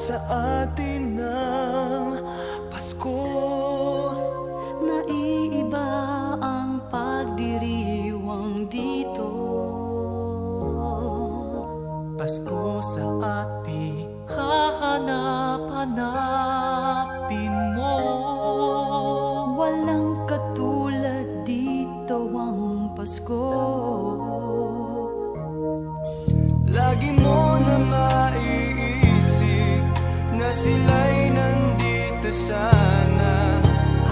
sa atin ng Pasko. Naiiba ang pagdiriwang dito. Pasko sa atin, hahanap-hanapin mo. Walang katulad dito ang Pasko. Lagi mo na maiisip na sila'y nandito sana,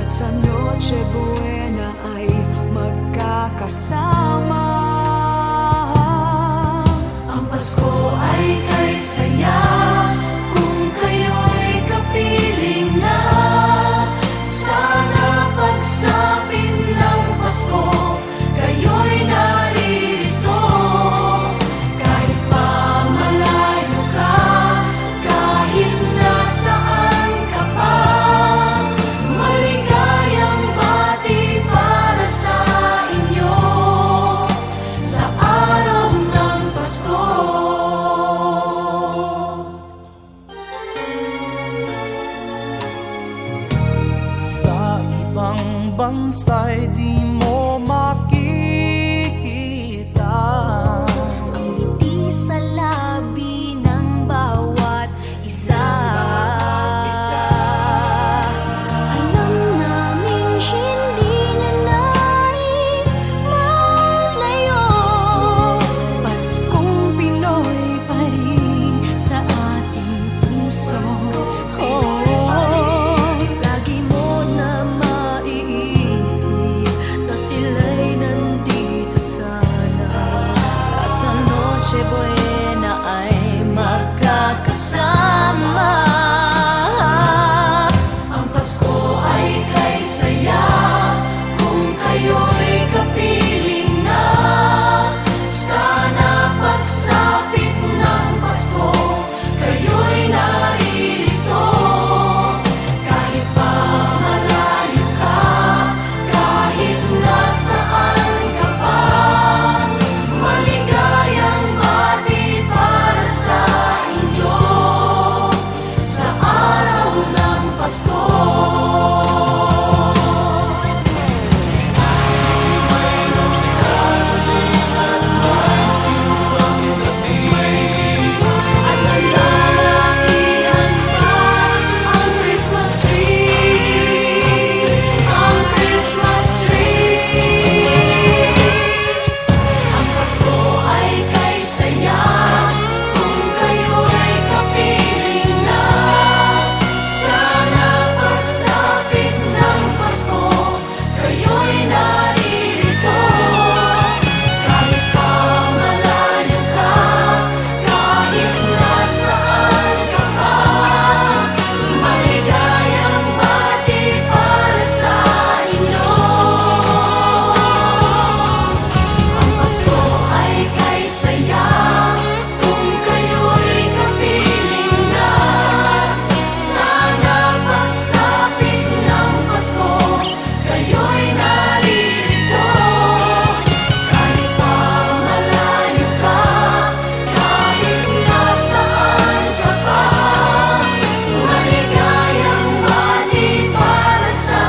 At sa Noche Buena ay magkakasama. Ang Pasko ay kay saya kung kayo'y kapiling na. Sana pagsapit ng Pasko, kayo'y naririto. Kahit pa malayo ka, kahit nasaan ka pa, maligayang bati para sa inyo sa araw ng Pasko. sa ibang bansa'y di mo makikita. Ang ngiti sa labi ng bawat isa. Alam naming hindi niya nais maglayo. Paskong Pinoy pa rin sa ating puso. Lagi mo na maiisip na sila'y nandito sana. At sa Noche Buena ay magkakasama. Ang Pasko ay kay saya kung kayo'y kapiling na. Sana pagsapit ng Pasko, kayo'y naririto. Kahit pa malayo ka, kahit nasaan ka pa, maligayang bati para sa inyo sa araw ng Pasko. At nalalakihan pa ang Christmas tree, ang Christmas tree. Ang Pasko ay kay saya kung kayo'y kapiling na. Sana pagsapit ng Pasko, kayo'y naririto. Kahit pa malayo ka, kahit nasaan ka pa, maligayang bati para sa inyo. Ang Pasko ay kay saya kung kayo'y kapiling na. Sana pagsapit ng Pasko, kayo'y naririto. Kahit pa malayo ka, kahit nasaan ka pa, maligayang bati para sa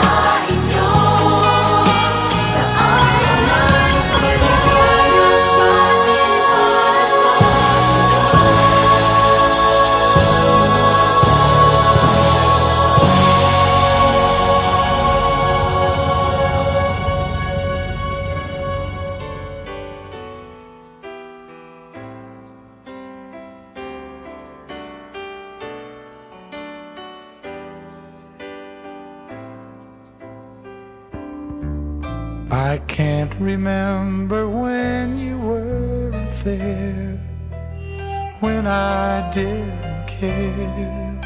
inyo sa araw ng Pasko. I can't remember when you weren't there, when I didn't care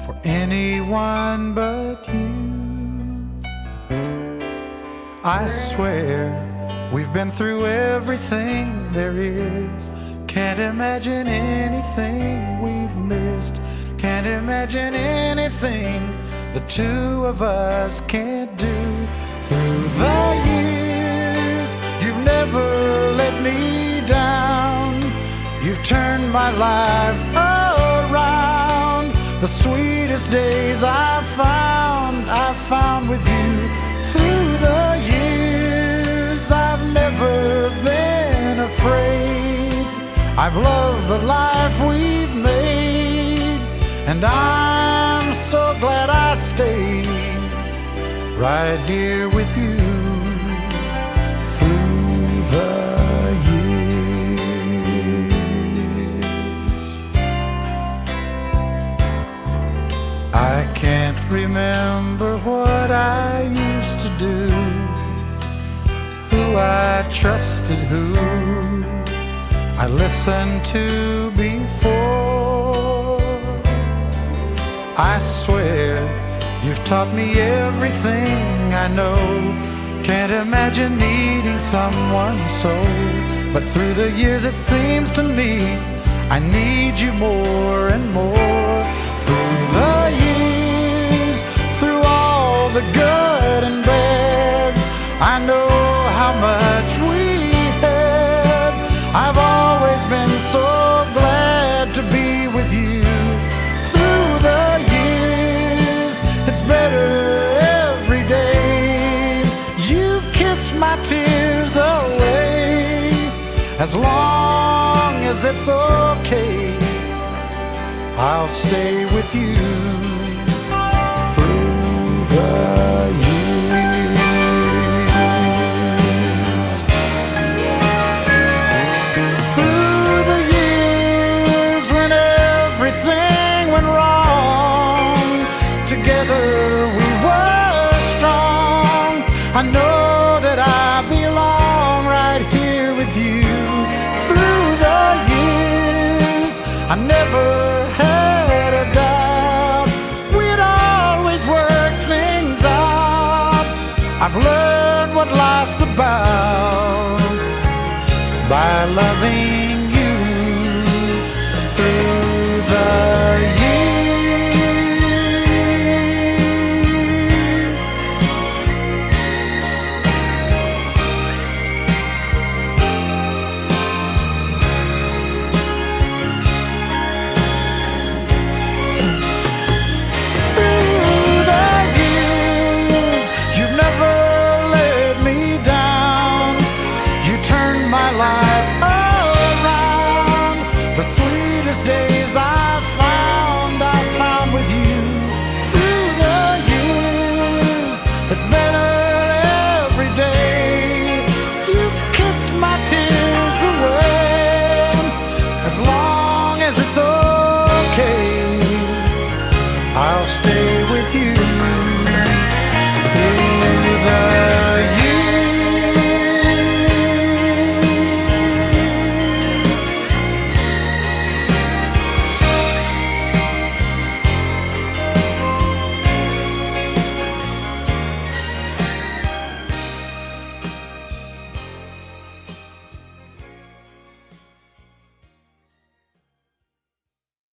for anyone but you. I swear we've been through everything there is. Can't imagine anything we've missed. Can't imagine anything the two of us can't do. Through the years, you've never let me down. You've turned my life around. The sweetest days I found with you. Through the years, I've never been afraid. I've loved the life we've made, and I'm so glad I stayed right here with you through the years. I can't remember what I used to do, who I trusted, who I listened to before. I swear you've taught me everything I know. Can't imagine needing someone so. But through the years it seems to me I need you more and more. Through the years, through all the good and bad, I know how much we had. I've always been so glad to be with you. Through the years, it's better every day. You've kissed my tears away. As long as it's okay, I'll stay with you through the years. Through the years when everything went wrong, together we were strong. I know that I belong right here with you. Through the years, I never had a doubt we'd always work things out. I've learned what life's about by loving you through the years. Through the years, you've never let me down. You turned my life around. The sweetest days I found with you. Through the years, it's better every day. You've kissed my tears away. As long as it's okay, I'll stay with you